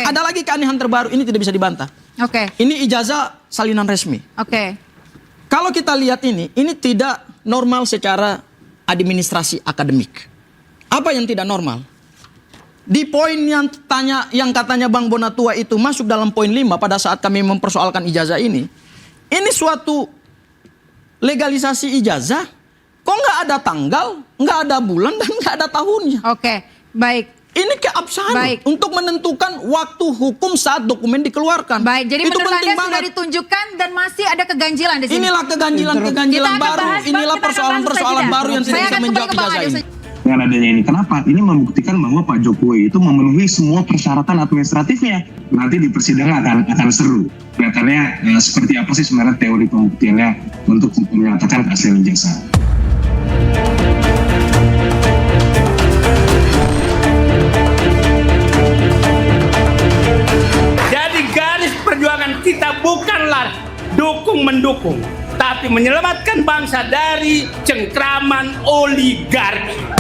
ada lagi keanehan terbaru, ini tidak bisa dibantah. Ini ijazah salinan resmi. Kalau kita lihat ini tidak normal secara administrasi akademik. Apa yang tidak normal? Di poin yang katanya Bang Bonatua itu masuk dalam poin 5 pada saat kami mempersoalkan ijazah ini suatu legalisasi ijazah, kok nggak ada tanggal, nggak ada bulan, dan nggak ada tahunnya. Baik. Ini keabsahan untuk menentukan waktu hukum saat dokumen dikeluarkan. Baik, jadi itu menurut penting Anda banget. sudah ditunjukkan dan masih ada keganjilan di sini. Inilah keganjilan baru. Inilah persoalan-persoalan baru yang tidak bisa menjawab ijazah ini. Dengan adanya ini, kenapa? Ini membuktikan bahwa Pak Jokowi itu memenuhi semua persyaratan administratifnya. Nanti di persidangan akan seru. Kelihatannya seperti apa sih sebenarnya teori pembuktiannya untuk menyatakan hasil ijazah. Jadi garis perjuangan kita bukanlah dukung-mendukung, tapi menyelamatkan bangsa dari cengkraman oligarki.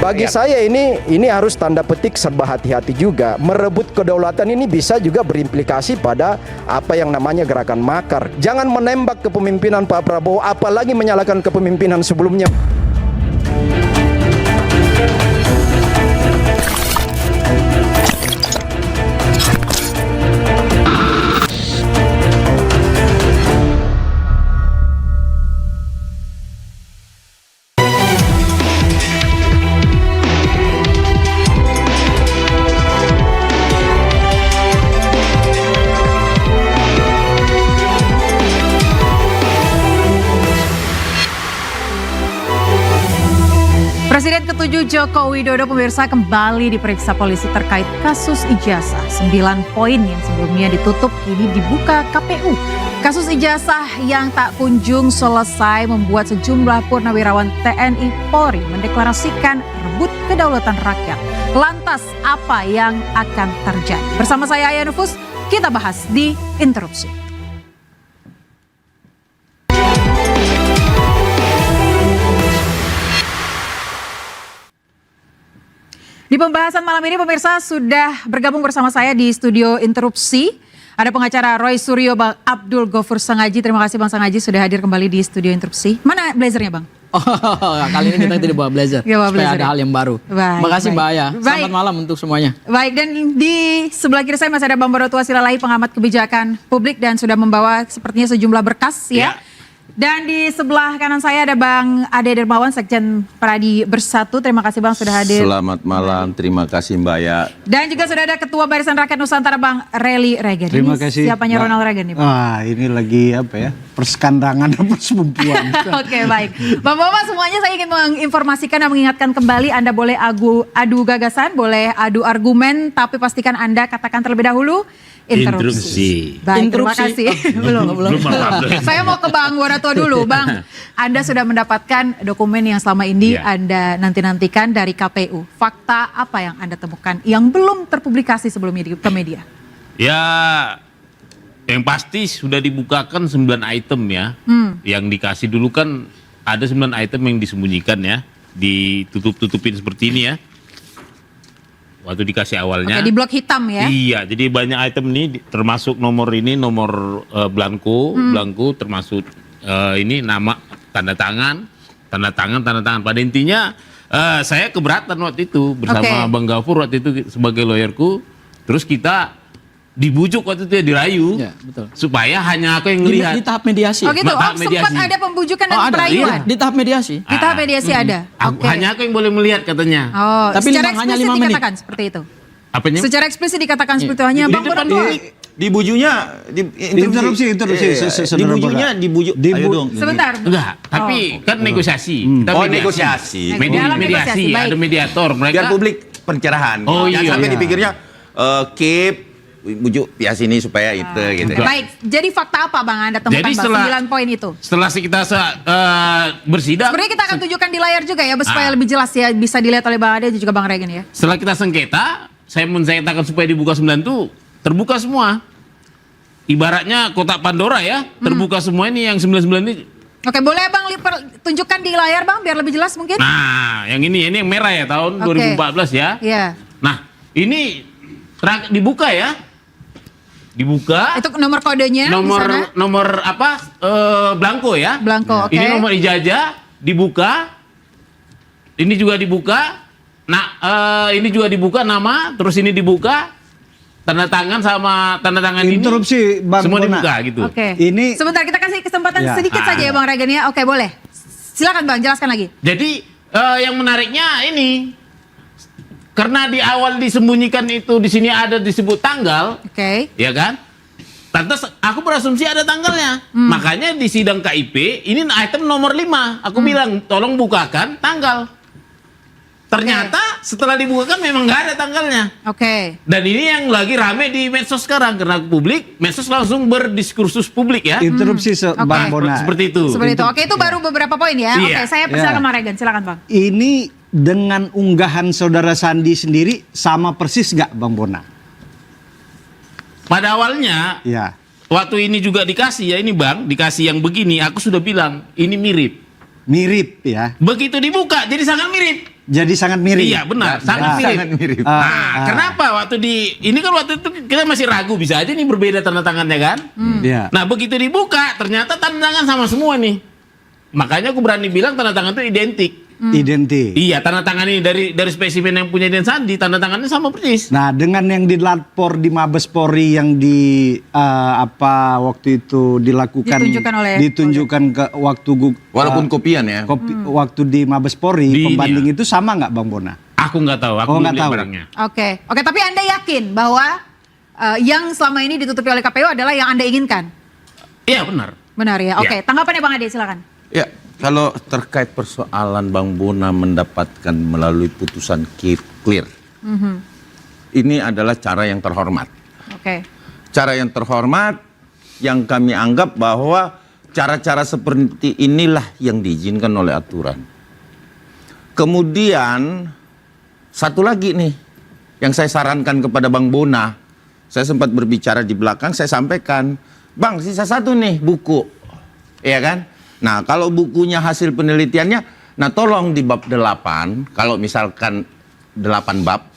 Bagi saya ini harus tanda petik serba hati-hati juga. Merebut kedaulatan ini bisa juga berimplikasi pada apa yang namanya gerakan makar. Jangan menembak kepemimpinan Pak Prabowo, apalagi menyalahkan kepemimpinan sebelumnya. Presiden ke-7 Joko Widodo pemirsa kembali diperiksa polisi terkait kasus ijazah. 9 poin yang sebelumnya ditutup kini dibuka KPU. Kasus ijazah yang tak kunjung selesai membuat sejumlah purnawirawan TNI Polri mendeklarasikan rebut kedaulatan rakyat. Lantas apa yang akan terjadi? Bersama saya Aya Nufus, kita bahas di Interupsi. Di pembahasan malam ini pemirsa sudah bergabung bersama saya di studio Interupsi. Ada pengacara Roy Suryo, Bang Abdul Ghafur Sangaji. Terima kasih Bang Sangaji sudah hadir kembali di studio Interupsi. Mana blazernya Bang? Kali ini kita tidak bawa blazer. Supaya ada hal yang baru. Terima kasih Mbak Aya. Selamat malam untuk semuanya. Baik, dan di sebelah kiri saya masih ada Bang Bonatua Silalahi, pengamat kebijakan publik dan sudah membawa sepertinya sejumlah berkas ya. Dan di sebelah kanan saya ada Bang Ade Dermawan, Sekjen Pradi Bersatu. Terima kasih Bang sudah hadir. Selamat malam, terima kasih Mbak Aya. Dan juga sudah ada Ketua Barisan Rakyat Nusantara Bang Rally Reagan. Terima kasih. Siapanya Ronald Reagan nih Bang? Wah ini lagi apa ya, perskandangan dan persempuan. Oke, baik. Bapak-bapak semuanya saya ingin menginformasikan dan mengingatkan kembali Anda boleh adu gagasan, boleh adu argumen, tapi pastikan Anda katakan terlebih dahulu interupsi. Baik, terima kasih. Belum. Saya mau ke Bang Bonatua dulu. Bang, Anda sudah mendapatkan dokumen yang selama ini Anda nanti-nantikan dari KPU. Fakta apa yang Anda temukan yang belum terpublikasi sebelumnya ke media? Ya, yang pasti sudah dibukakan 9 item ya. Yang dikasih dulu kan ada 9 item yang disembunyikan ya. Ditutup-tutupin seperti ini ya. Waktu dikasih awalnya. Oke, di blok hitam ya? Iya, jadi banyak item ini termasuk nomor ini, nomor blanko termasuk ini nama, tanda tangan. Pada intinya saya keberatan waktu itu bersama Bang Ghafur waktu itu sebagai lawyerku. Terus kita dibujuk waktu itu ya, dirayu supaya hanya aku yang melihat. Di tahap mediasi. Oh gitu, sempat ada pembujukan dan perayuan? Di tahap mediasi. Di tahap mediasi ada? Hanya aku yang boleh melihat katanya. Oh, tapi secara hanya eksplisit 5 menit. dikatakan seperti itu? Apanya? Secara eksplisit dikatakan seperti itu, hanya Bang Bonatua. Dibujunya, interupsi. Dibujunya, ayo dong. Sebentar. Enggak, tapi kan negosiasi. Kita negosiasi. Mediasi, ada mediator. Mereka Biar publik pencerahan. Oh iya. Jangan sampai dipikirnya keep bujuk pihak sini supaya itu gitu. Baik, jadi fakta apa Bang Anda temukan Bang, 9 poin itu? Setelah kita bersidang. Sebenarnya kita akan tunjukkan di layar juga ya, supaya lebih jelas ya, bisa dilihat oleh Bang Ade dan juga Bang Regan ya. Setelah kita sengketa, saya mensengketakan supaya dibuka 9 itu terbuka semua. Ibaratnya kotak Pandora ya, terbuka semua ini yang 99 ini Oke, boleh Bang tunjukkan di layar Bang biar lebih jelas mungkin? Nah, yang ini yang merah ya tahun 2014 ya. Iya. Nah, ini dibuka ya. Dibuka. Itu nomor kodenya di sana? Nomor apa? Blanko ya. Blanko, oke. Ini nomor ijazah dibuka. Ini juga dibuka. Nah, ini juga dibuka nama, terus ini dibuka. Tanda tangan sama tanda tangan Interupsi, ini Bang semua Bona. dibuka gitu. Oke. Ini Sebentar kita kasih kesempatan Ya. sedikit saja ya Bang Regen ya. Oke, boleh. Silakan Bang, jelaskan lagi. Jadi yang menariknya ini karena di awal disembunyikan itu di sini ada disebut tanggal, Oke. ya kan? Lantas aku berasumsi ada tanggalnya. Makanya di sidang KIP ini item nomor 5. Aku bilang tolong bukakan tanggal. Ternyata setelah dibukakan memang nggak ada tanggalnya. Oke. Dan ini yang lagi rame di medsos sekarang karena publik, medsos langsung berdiskursus publik ya. interupsi Bang Oke. Bona. Seperti itu. Seperti itu. Oke, itu baru beberapa poin ya. Iya. Oke, saya persilakan Bang Regen. Silakan Bang. Ini dengan unggahan saudara Sandi sendiri sama persis nggak Bang Bona? Pada awalnya Ya. waktu ini juga dikasih ya ini Bang, dikasih yang begini, aku sudah bilang ini mirip. Mirip ya. Begitu dibuka jadi sangat mirip. Jadi sangat mirip. Iya benar, sangat mirip. Kenapa waktu ini kan waktu itu kita masih ragu bisa aja nih berbeda tanda tangannya kan? Iya. Nah begitu dibuka ternyata tanda tangan sama semua nih. Makanya aku berani bilang tanda tangan itu identik. Identik. Iya tanda tangan ini dari spesimen yang punya Den Sandi tanda tangannya sama persis. Nah, dengan yang dilapor di Mabes Polri yang waktu itu dilakukan Ditunjukkan ke waktu Walaupun kopian ya. waktu di Mabes Polri Di ini pembanding itu sama nggak Bang Bona? Aku nggak tahu, aku Oh, belum nggak lihat tahu. barangnya. Oke. Oke, tapi Anda yakin bahwa yang selama ini ditutupi oleh KPU adalah yang Anda inginkan? Iya benar. Benar ya. Oke, tanggapannya Bang Ade silakan. Ya, kalau terkait persoalan Bang Bona mendapatkan melalui putusan clear, ini adalah cara yang terhormat. Oke. Cara yang terhormat yang kami anggap bahwa cara-cara seperti inilah yang diizinkan oleh aturan. Kemudian satu lagi nih yang saya sarankan kepada Bang Bona, saya sempat berbicara di belakang, saya sampaikan, Bang sisa satu nih buku, ya kan? Nah kalau bukunya hasil penelitiannya, nah tolong di bab 8, kalau misalkan 8 bab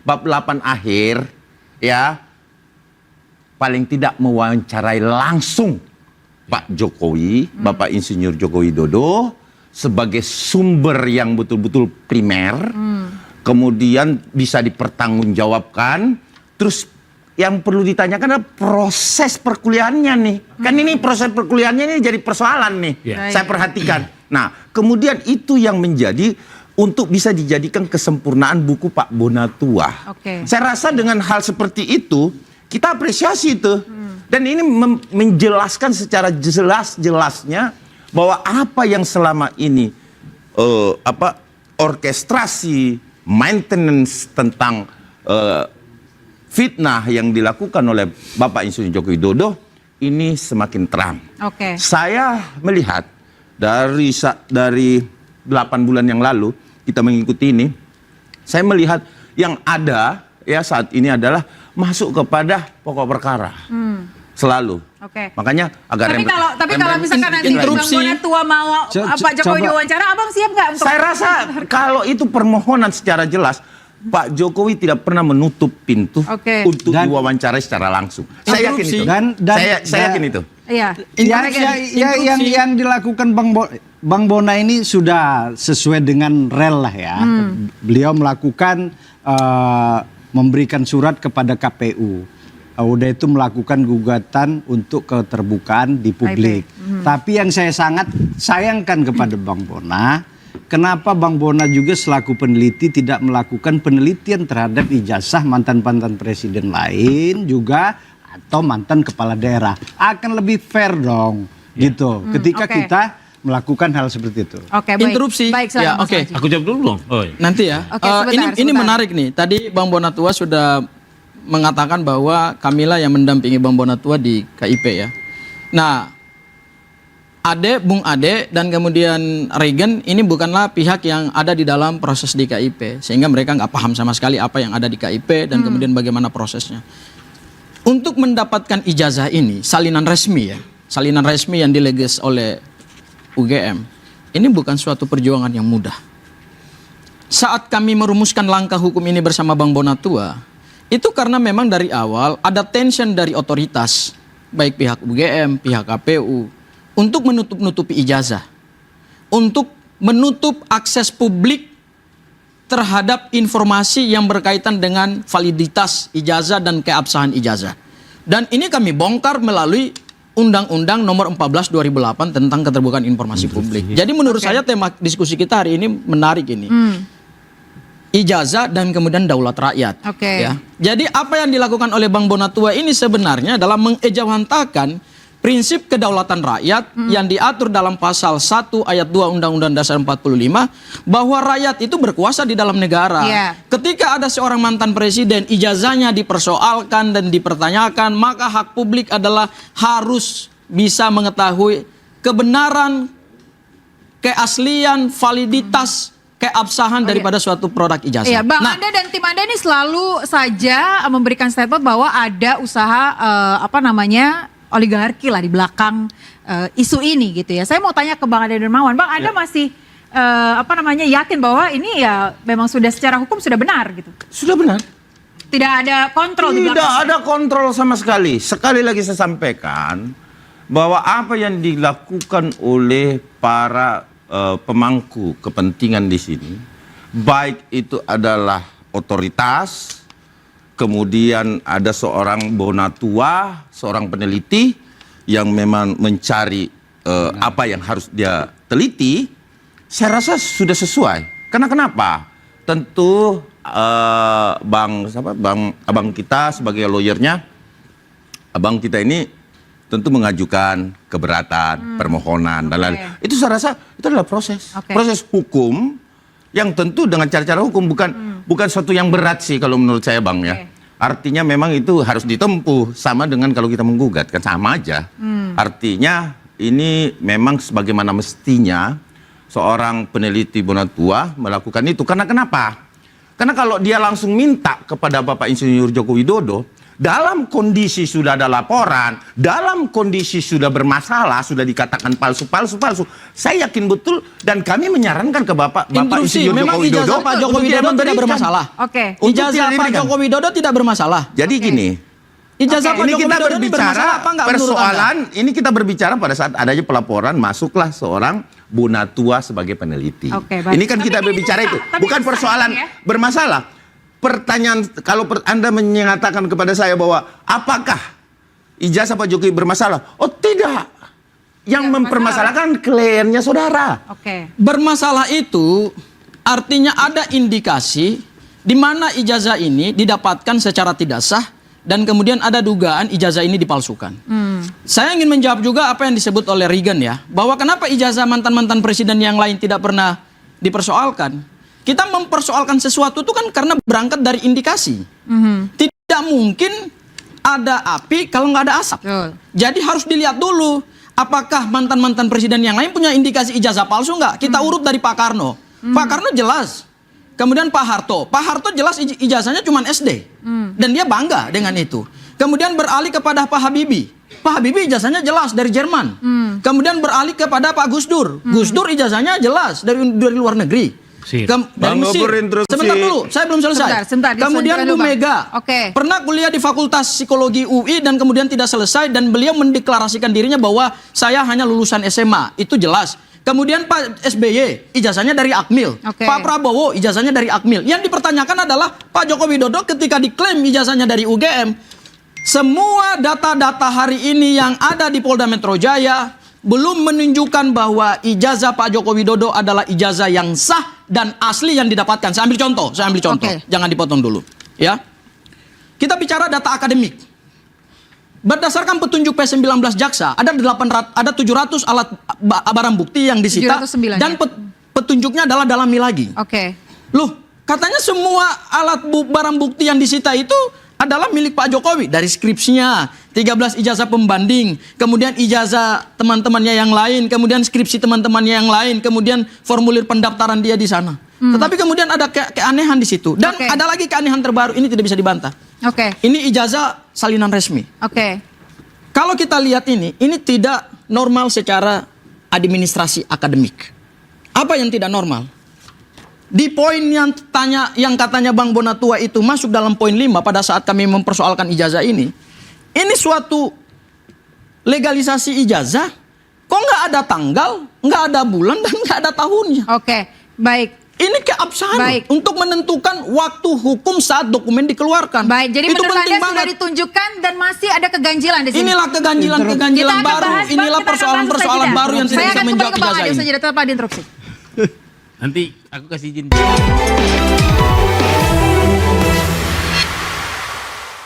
8 akhir, ya paling tidak mewawancarai langsung Pak Jokowi, Bapak Insinyur Joko Widodo sebagai sumber yang betul-betul primer, kemudian bisa dipertanggungjawabkan, terus yang perlu ditanyakan adalah proses perkuliahannya nih. Kan ini proses perkuliahannya ini jadi persoalan nih. Saya perhatikan. Nah, kemudian itu yang menjadi untuk bisa dijadikan kesempurnaan buku Pak Bona Tua. Saya rasa dengan hal seperti itu, kita apresiasi itu. Dan ini menjelaskan secara jelas-jelasnya bahwa apa yang selama ini orkestrasi, maintenance tentang fitnah yang dilakukan oleh Bapak Insinyur Joko Widodo ini semakin terang. Saya melihat dari 8 bulan yang lalu kita mengikuti ini, saya melihat yang ada ya saat ini adalah masuk kepada pokok perkara. Selalu. Makanya agak Tapi kalau misalkan nanti Bang Bona Tua mau Pak Jokowi diwawancara, Abang siap nggak? Saya rasa kalau itu permohonan secara jelas, Pak Jokowi tidak pernah menutup pintu untuk diwawancarai secara langsung. Saya yakin itu. Saya yakin itu. Iya. Yang dilakukan Bang Bona ini sudah sesuai dengan rel lah ya. Beliau melakukan memberikan surat kepada KPU. Udah itu melakukan gugatan untuk keterbukaan di publik. Tapi yang saya sangat sayangkan kepada Bang Bona, kenapa Bang Bona juga selaku peneliti tidak melakukan penelitian terhadap ijazah mantan-mantan presiden lain juga atau mantan kepala daerah. Akan lebih fair dong gitu. Ketika kita melakukan hal seperti itu. Baik. Interupsi. Baik, ya, Aku jawab dulu dong. Nanti ya. Sebentar. Ini menarik nih. Tadi Bang Bona Tua sudah mengatakan bahwa kamilah yang mendampingi Bang Bona Tua di KIP ya. Nah, Bung Ade dan kemudian Regen ini bukanlah pihak yang ada di dalam proses di KIP, sehingga mereka nggak paham sama sekali apa yang ada di KIP dan kemudian bagaimana prosesnya. Untuk mendapatkan ijazah ini salinan resmi ya, salinan resmi yang dileges oleh UGM, ini bukan suatu perjuangan yang mudah. Saat kami merumuskan langkah hukum ini bersama Bang Bonatua, itu karena memang dari awal ada tension dari otoritas, baik pihak UGM, pihak KPU, untuk menutup-nutupi ijazah, untuk menutup akses publik terhadap informasi yang berkaitan dengan validitas ijazah dan keabsahan ijazah. Dan ini kami bongkar melalui Undang-Undang Nomor 14 2008 tentang keterbukaan informasi publik. Jadi menurut saya tema diskusi kita hari ini menarik ini. Ijazah dan kemudian daulat rakyat. Ya. Jadi apa yang dilakukan oleh Bang Bonatua ini sebenarnya adalah mengejawantakan prinsip kedaulatan rakyat yang diatur dalam pasal 1 ayat 2 Undang-Undang Dasar 45 bahwa rakyat itu berkuasa di dalam negara. Ketika ada seorang mantan presiden ijazahnya dipersoalkan dan dipertanyakan, maka hak publik adalah harus bisa mengetahui kebenaran, keaslian, validitas, keabsahan daripada suatu produk ijazah. Iya, Bang, Anda dan tim Anda ini selalu saja memberikan statement bahwa ada usaha oligarki lah di belakang isu ini gitu ya. Saya mau tanya ke Bang Ade Dermawan, Bang, Anda masih yakin bahwa ini ya memang sudah secara hukum sudah benar gitu? Sudah benar. Tidak ada kontrol di belakang? Tidak ada kontrol sama sekali. Sekali lagi saya sampaikan bahwa apa yang dilakukan oleh para pemangku kepentingan di sini, baik itu adalah otoritas, kemudian ada seorang Bonatua, seorang peneliti yang memang mencari apa yang harus dia teliti, saya rasa sudah sesuai. Karena kenapa? Tentu abang kita sebagai lawyernya, abang kita ini tentu mengajukan keberatan, permohonan dan lain-lain. Itu saya rasa itu adalah proses hukum yang tentu dengan cara-cara hukum, bukan suatu yang berat sih kalau menurut saya, Bang, ya. Artinya memang itu harus ditempuh, sama dengan kalau kita menggugat, kan sama aja. Artinya ini memang sebagaimana mestinya seorang peneliti Bonatua melakukan itu. Karena kenapa? Karena kalau dia langsung minta kepada Bapak Insinyur Joko Widodo, dalam kondisi sudah ada laporan, dalam kondisi sudah bermasalah, sudah dikatakan palsu, saya yakin betul dan kami menyarankan ke Bapak Insinyur Joko Widodo, Pak Joko Widodo tidak bermasalah. Ijazah Pak Joko Widodo tidak bermasalah. Jadi gini, ijazah Pak ini Joko kita Widodo berbicara apa enggak persoalan, ini kita berbicara pada saat adanya pelaporan masuklah seorang Bonatua sebagai peneliti. Ini kan kita berbicara itu, bukan persoalan bermasalah. Pertanyaan, kalau Anda menyatakan kepada saya bahwa apakah ijazah Pak Jokowi bermasalah? Oh tidak. Yang mempermasalahkan kliennya saudara. Bermasalah itu artinya ada indikasi di mana ijazah ini didapatkan secara tidak sah dan kemudian ada dugaan ijazah ini dipalsukan. Saya ingin menjawab juga apa yang disebut oleh Reagan ya, bahwa kenapa ijazah mantan-mantan presiden yang lain tidak pernah dipersoalkan. Kita mempersoalkan sesuatu itu kan karena berangkat dari indikasi. Tidak mungkin ada api kalau nggak ada asap. Jadi harus dilihat dulu, apakah mantan-mantan presiden yang lain punya indikasi ijazah palsu nggak? Kita urut dari Pak Karno. Pak Karno jelas. Kemudian Pak Harto jelas ijazahnya cuma SD. Dan dia bangga dengan itu. Kemudian beralih kepada Pak Habibie. Pak Habibie ijazahnya jelas dari Jerman. Kemudian beralih kepada Pak Gus Dur. Gus Dur ijazahnya jelas dari luar negeri. Dari Mesir. Sebentar dulu, saya belum selesai. Kemudian Bu Mega pernah kuliah di Fakultas Psikologi UI dan kemudian tidak selesai dan beliau mendeklarasikan dirinya bahwa saya hanya lulusan SMA. Itu jelas. Kemudian Pak SBY ijazahnya dari Akmil. Pak Prabowo ijazahnya dari Akmil. Yang dipertanyakan adalah Pak Joko Widodo ketika diklaim ijazahnya dari UGM. Semua data-data hari ini yang ada di Polda Metro Jaya belum menunjukkan bahwa ijazah Pak Joko Widodo adalah ijazah yang sah dan asli yang didapatkan. Saya ambil contoh. Jangan dipotong dulu. Ya. Kita bicara data akademik. Berdasarkan petunjuk P19 Jaksa, ada 700 alat barang bukti yang disita dan petunjuknya adalah dalami lagi. Loh, katanya semua alat barang bukti yang disita itu adalah milik Pak Jokowi, dari skripsinya, 13 ijazah pembanding, kemudian ijazah teman-temannya yang lain, kemudian skripsi teman-temannya yang lain, kemudian formulir pendaftaran dia di sana. Tetapi kemudian ada keanehan di situ. Dan ada lagi keanehan terbaru, ini tidak bisa dibantah. Ini ijazah salinan resmi. Kalau kita lihat ini tidak normal secara administrasi akademik. Apa yang tidak normal? Di poin yang katanya Bang Bonatua itu masuk dalam poin 5 pada saat kami mempersoalkan ijazah ini suatu legalisasi ijazah, kok nggak ada tanggal, nggak ada bulan, dan nggak ada tahunnya. Oke, baik. Ini keabsahan untuk menentukan waktu hukum saat dokumen dikeluarkan. Baik, jadi itu menurut penting Anda banget. sudah ditunjukkan dan masih ada keganjilan di sini. Inilah keganjilan baru. Inilah persoalan-persoalan baru yang tidak bisa menjawab ijazah ini. Saya akan kembali ke Bang Adi, usai jeda, tetap di Instruksi. Nanti aku kasih izin.